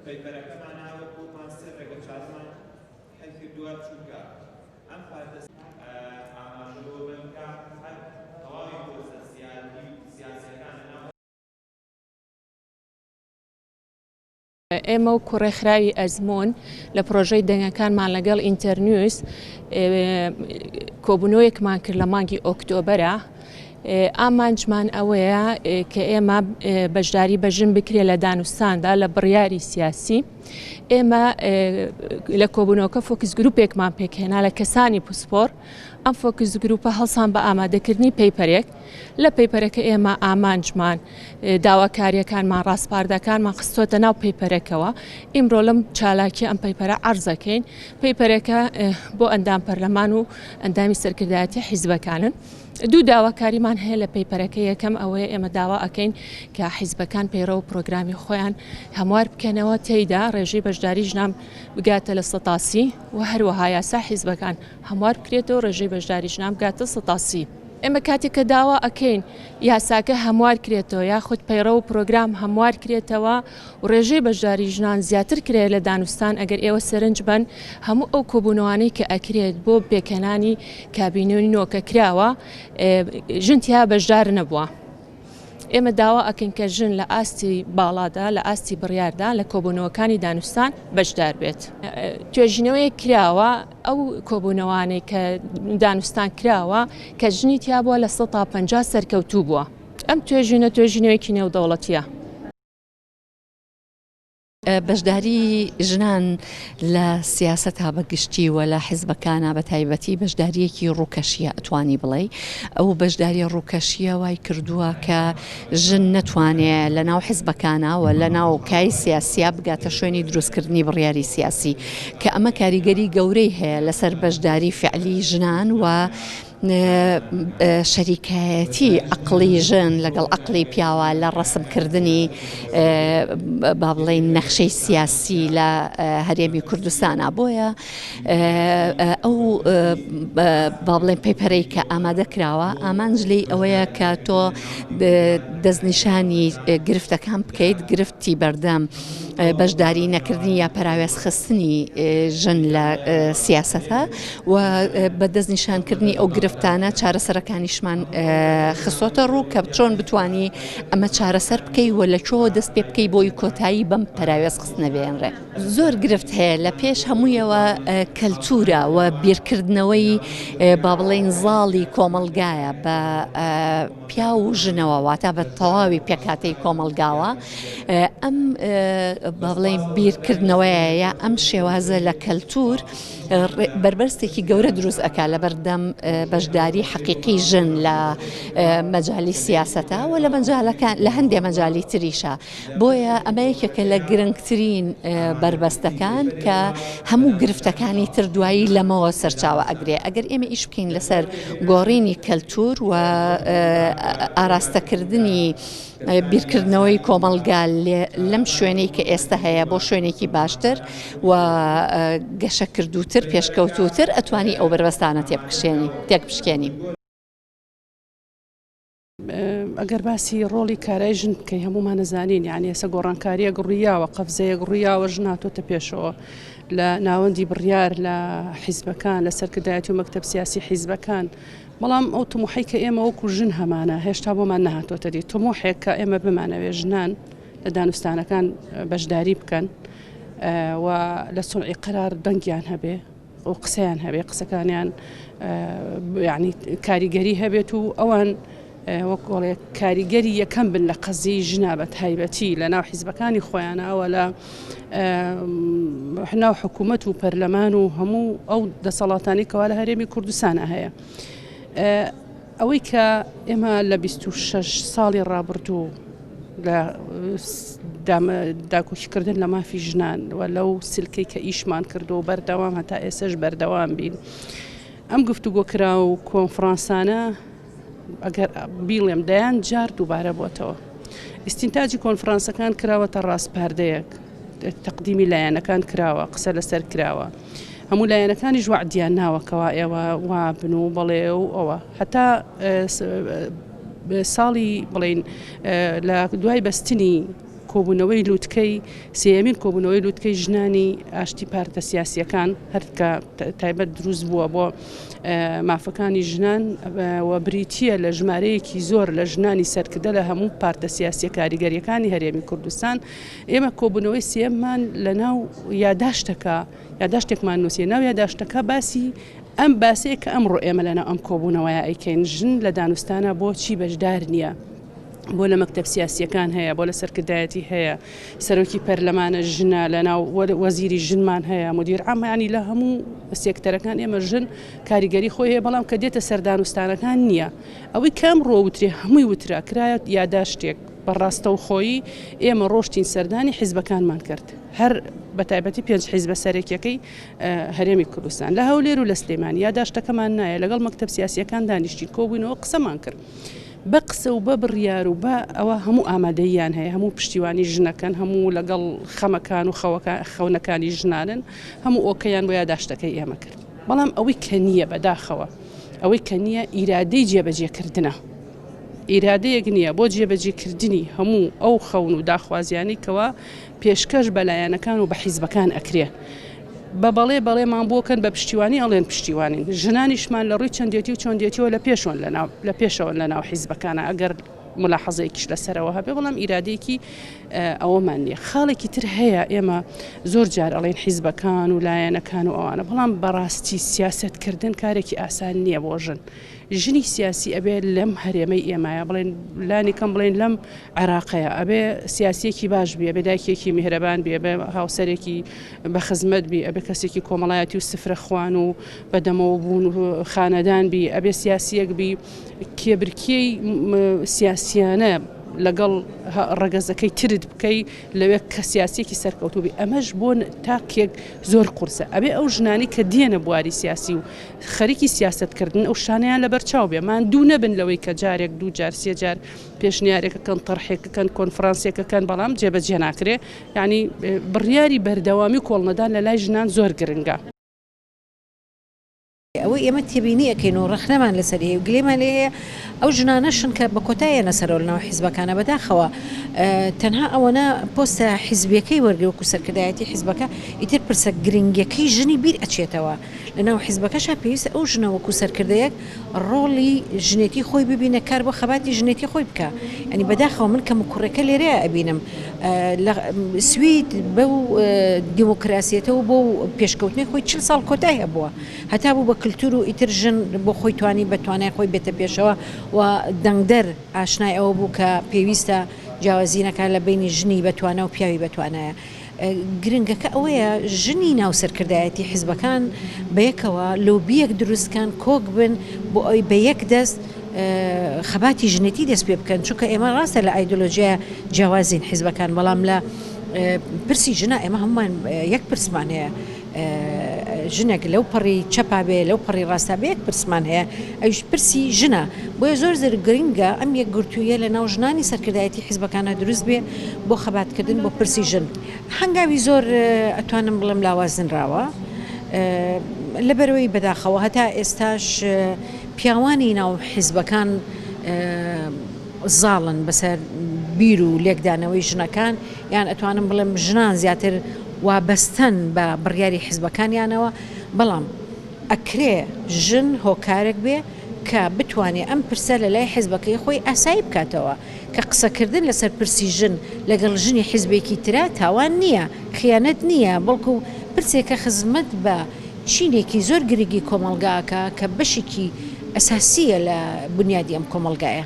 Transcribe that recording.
پەیپەرەکەمانە وەکومان سێ چارمان هەلکردووە چونکە ئەم پارتە ئاماژەوە بنکە هەر تەواوی پرۆسە سیاسیەکانە ئێمە و کوڕێخراوی ئەزمۆن لە پرۆژەی دەنگەکانمان لەگەڵ ئینتەرنیوس کۆبوونەوەیەکمان کرد لە مانگی ئۆکتۆبەرە. ئامانجمان ئەوەیە کە ئێمە بەشداری بەژن بکرێت لە دانوستاندا لە بڕیاری سیاسی. ئێمە لە کۆبوونەوەکە فۆکس گروپێکمان پێکهێنا لە کەسانی پسپۆر. ئەم فۆکس گروپە هەڵسان بە ئامادەکردنی پەیپەرێک لە پەیپەرەکە ئێمە ئامانجمان داواکاریەکانمان ڕاستپاردەکانمان خستۆتە ناو پەیپەرەکەوە. ئیمڕۆ لەم چالاکی ئەم پەیپەرە عەرزەکەین. پەیپەرەکە بۆ ئەندام پەرلەمان و ئەندامی سەرکردایەتی حیزبەکانن. دوو داواکاریمان هەیە لە پەیپەرەکە. یەکەم ئەوەیە ئێمە داوا ئەکەین کە حیزبەکان پەیڕەو پرۆگرامی خۆیان هەموار بکەنەوە تێیدا ڕێژەی بەشداری ژنان بگاتە لە 100 و هەروەها یاسا حیزبەکان هەموار بکرێتەوە ڕێژەی بەشداری ژنان بگاتە 100. ئێمە کاتێککە داوا ئەکەین یاساکە هەموار کرێتەوە یاخود پەیڕە و پرۆگرام هەموار کرێتەوە و ڕێژەی بەشداری ژنان زیاتر کرێت لە دانوستان ئەگەر ئێوە سەرنج بن هەموو ئەو کۆبوونەوانەی کە ئەکرێت بۆ پێکەنانی کابینەوەی نۆکە کراوە ژنتیا بەشدار نەبووە. ئێمە داوا ئەکەین کە ژن لە ئاستی باڵادا لە ئاستی بڕیاردا لە کۆبوونەوەکانی دانوستان بەشدار بێت. توێژینەوەی کراوە ئەو کۆبوونەوانەی کە دانوستان کراوە کە ژنی تیا بووە لە 150 سەرکەوتوو بووە. ئەم توێژینەوەیەکی نێودەوڵەتیە. بەشداری ژنان لە سیاسەتا بەگشتی و لە حیزبەکانە بە تایبەتی بەشداریەکی ڕووکەشیە ئەتوانی بڵێ. ئەو بەشداری ڕووکەشیە وای کردووە کە ژن نەتوانێت لە ناو حیزبەکانە و لە ناو کای سیاسیا بگاتە شوێنی دروستکردنی بڕیاری سیاسی کە ئەمە کاریگەری گەورەی هەیە لەسەر بەشداری فعلی ژنان و شەریکایەتی عەقڵی ژن لەگەڵ عەقڵی پیاوە لە ڕەسمکردنی با بڵێین نەخشەی سیاسی لە هەرێمی کوردستانە. بۆیە ئەو با بڵێین پەیپەرەی کە ئامادە کراوە ئامانج لێی ئەوەیە کە تۆ دەستنیشانی گرفتەکان بکەیت گرفتی بەردەم بەشداری نەکردنی یا پەراوێز خستنی ژن لە سیاسەتە و بە دەستنیشانکردنی ئەو گرفتانە چارەسەرەکانیشمان خستۆتە ڕوو کە چۆن بتانی ئەمە چارەسەر بکەی و لە چۆ دەست پێ بکەی بۆی کۆتایی بەم پەراوێز خستنە بێنڕێ. زۆر گرفت هەیە لە پێش هەموویەوە کەلتورە و بیرکردنەوەی با بڵێین زاڵی کۆمەلگایە بە پیا و ژنەوە واتە بە تەواوی پێکاتەی کۆمەلگاوە. ئەم با بڵێین بیرکردنەوەیە ئەم شێوازە لە کەلتور بربەستێکی گەورە دروست ئەکا لە بەردەم بەشداری حەقیقی ژن لە مەجالی سیاسەتە و لە هەندێک مەجالی تریشە. بۆیە ئەمە یەکێکە لە گرنگترین بربەستەکان کە هەموو گرفتەکانی تر دوایی لەمەوە سەرچاوە ئەگرێ. ئەگەر ئێمە ئیش بکەین لەسەر گۆڕینی کەلتور و ئاراستەکردنی بیرکردنەوەی کۆمەلگا لەم شوێنەی کە ئێستا هەیە بۆ شوێنێکی باشتر و گەشە کردووتر پێشکەوتووتر ئەتوانی ئەو بربەستانە تێک بشکێنی. ئەگەر باسی ڕۆڵی کارای ژن بکەی هەمومان نەزانین یعنی ئێستا گۆڕانکاریە گڕیاوە قەفزەیە گڕیاوە ژناتۆتە پێشەوە لە ناوەندی بڕیار لە حیزبەکان لە سەرکردایەتی و مەکتەب سیاسی حیزبەکان. بەڵام ئەو تموحی کە ئێمە وەکو ژن هەمانە هێشتا بۆمان نەهاتۆتە دی تموحێک کە ئێمە بمانەوێ ژنان لە دانوستانەکان بەشداری بکەن و لە سوڵعی قەرار دەنگیان هەبێ و قسەیان هەبێ قسەکانیان یعنی کاریگەری هەبێت و ئەوان وەکڵێ کاریگەری یەکەم بن لە قەزی ژنا بە تایبەتی لە ناو حیزبەکانی خۆیانەوە لە ناو حکوومەت و پەرلەمان و هەموو ئەو دەسەڵاتانی کەوا لە هەرێمی کوردستانە هەیە. ئەوەی کە ئێمە لە 26 ساڵی ڕابردوو لە داکۆشیکردن لە مافی ژنان و لەو سلکەی کە ئیشمان کردو و بەردەوام هەتا ئێسش بەردەوام بین. ئەم گفتوگۆکرا و کۆنفرانسانە ئەگەر بیڵێم دەیان جار دووبارە بۆتەوە. ئیستینتاجی کۆنفرانسەکان کراوەتە ڕاستپاردەیەک تەقدیمی لایەنەکان کراوە قسە لەسەر کراوە. هەموو لایەنەکانی ژوعدیان ناوەکەوە ئێوە وا بن و بەڵێ و ئەوە هەتا ساڵی بڵین لە دوای بەستنی کۆبوونەوەی لووتکەی سێمین کۆبوونەوەی لووتکەی ژنانی ئاشتی پارتە سیاسیەکان هەرکە تایبەت دروست بووە بۆ مافەکانی ژنان و بریتیە لە ژمارەیەکی زۆر لە ژنانی سەرکردە لە هەموو پارتە سیاسی کاریگەریەکانی هەرێمی کوردستان. ئێمە کۆبوونەوەی سێممان لە ناو یاداشتێکمان نووسیە ناو یاداشتەکە باسی ئەم باسەیە کە ئەمڕۆ ئێمە لەناو ئەم کۆبوونەوەیە ئەیکەین ژن لە دانوستانە بۆچی بەشدار نییە، بۆ لە مەکتەب سیاسیەکان هەیە، بۆ لە سەرکردایەتی هەیە، سەرۆکی پەرلەمانە ژنە، لە ناو وەزیری ژنمان هەیە، مدیر عامانی لە هەموو سێکتەرەکان ئێمە ژن کاریگەری خۆی هەیە، بەڵام کە دێتە سەر دانوستانەکان نییە. ئەوەی کەم ڕۆوترێ هەمووی وترا کرایە یاداشتێک بەڕاستە و خۆیی ئێمە ڕۆشتین سەردانی حیزبەکانمان کرد، هەر بەتایبەتی 5 حیزبە سەرێکیەکەی هەرێمی کوردستان لە هەولێر و لە سلێمانی یاداشتەکەمان نایە، لەگەڵ مەکتەب سیاسیەکان دانیشتین، کۆبوونەوە قسەمان کرد. بە قسە و بە بڕیار و بە ئەوە هەموو ئامادەیان هەیە، هەموو پشتیوانی ژنەکەن، هەموو لەگەڵ خەمەکان و خەونەکانی ژنانن، هەموو ئۆکەیان بۆ یاداشتەکەی ئێمە کرد. بەڵام ئەوەی کە نییە بەداخەوە، ئەوەی کە نییە ئیرادەی جێبەجێکردنە، ئیرادەیەک نییە بۆ جێبەجێکردنی هەموو ئەو خەون و داخوازیانی کەوا پێشکەش بەلایەنەکان و بە حیزبەکان ئەکرێ. بە بەڵێمان بۆکەن بە پشتیوانی ئەڵێن پشتیوانین، ژنانیشمان لە ڕووی چەندێتی و چۆندێتیەوە لە پێشەوە لە ناو حیزبەکانە ئەگەر ملاحەزەیەکیش لەسەرەوە هەبێ، بەڵام ئیرادەیەکی ئەوەمان نییە. خاڵێکی تر هەیە، ئێمە زۆر جار ئەڵێن حیزبەکان و لایەنەکان و ئەوانە، بەڵام بەڕاستی سیاسەتکردن کارێکی ئاسان نییە بۆ ژن. ژنی سیاسی ئەبێ لەم هەرێمەی ئێمایە بڵێن لانیکەم بڵێن لەم عێراقەیە ئەبێ سیاسیەکی باش بێ، ئەبێ دایکێکی میهرەبان بێ، ئەبێ هاوسەرێکی بە خزمەت بی، ئەبێ کەسێکی کۆمەڵایەتی و سفرە خوان و بەدەمەوە بوون و خانەدان بی، ئەبێ سیاسیەک بی کێبرکیەی سیاسیانە لەگەڵ ڕەگەزەکەی ترت بکەی لەوێ کە سیاسیەکی سەرکەوتوبی. ئەمەش بۆ تاکێک زۆر قورسە. ئەبێ ئەو ژنانی کە دێنە بواری سیاسی و خەریکی سیاستکردن ئەو شانیان لە بەرچاو بێ، دوو نەبن لەوەی کە جارێک دوو جار سێ جار پێشنیارێکەکەن تەڕحێکەکەن کۆنفرانسێکەکەن بەڵام جێبەجێ ناکرێ. یعنی بڕیاری بەردەوامی کۆڵنەدان لە لای ژنان زۆر گرنگە. ئەوەی ئێمە تێبینیەکەین و ڕەخنەمان لەسەر هەیە و گلێمان لێ هەیە ئەو ژنانەشن کە بە کۆتایە نەسەرەوە لەناو حیزبەکانە بەداخەوە تەنها ئەوەنە پۆستە حیزبیەکەی وەرگرت و سەرکردایەتی حیزبەکە ئیتر پرسە گرنگیەکەی ژنی بیر ئەچێتەوە لەناو حیزبەکەشا پێویستە ئەو ژنە وەکو سەرکردەیەک ڕۆڵی ژنێتی خۆی ببینە، کار بۆ خەباتی ژنێتی خۆی بکە. ینی بەداخەوە من کە کوڕەکە لێرەیە ئەبینم سوید بەو دیموکراسیەتەوە بۆ پێشکەوتنی خۆی 40 ساڵ کۆتای هەبووە، هەتا بوو بە کللتور و ئیتر ژن بۆ خۆی توانی بەتوانای خۆی بێتە پێشەوە و دەنگدەر ئاشنای ئەوە بوو کە پێویستە جیاوازینەکە لە بینی ژنی بەتوانە و پیاوی بەتوانایە. گرنگەکە ئەوەیە ژنی ناو سەرکردایەتی حیزبەکان بەیەکەوە لۆبیەک دروستکان کۆک بن بۆ ئەوی بە یەک دەست خەباتی ژنێتی دەست پێ بکەن، چونکە ئێمە ڕاستە لە ئایدۆلۆژیە جیاوازین حیزبەکان، بەڵام لە پرسی ژنە ئێمە هەمومان یەک پرسمان هەیە، ژنێک لەو پەڕی چەپا بێ لەو پەڕی ڕاستە بێ یەک پرسمان هەیە، ئەوش پرسی ژنە. بۆیە زۆر زۆر گرنگە ئەم یەک گرتوویە لە ناو ژنانی سەرکردایەتی حیزبەکانە دروست بێ بۆ خەباتکردن بۆ پرسی ژن. هەنگاوی زۆر ئەتوانم بڵێم لاوازنراوە لەبەرەوەی بەداخەوە هەتا ئێستاش پیاوانی ناو حیزبەکان زاڵن بەسەر بیر و لێکدانەوەی ژنەکان، یان ئەتوانم بڵێم ژنان زیاتر وابەستن بە بڕیاری حیزبەکانیانەوە، بەڵام ئەکرێ ژن هۆکارێک بێ کە بتوانێت ئەم پرسە لە لای حیزبەکەی خۆی ئاسایی بکاتەوە، کە قسەکردن لەسەر پرسی ژن لەگەڵ ژنی حیزبێکی ترا تاوان نییە، خیانەت نییە، بەڵکو پرسێکە خزمەت بە چینێکی زۆر گرنگی کۆمەلگاکە کە بەشێکی ئەساسیە لە بنیادی ئەم کۆمەلگایە.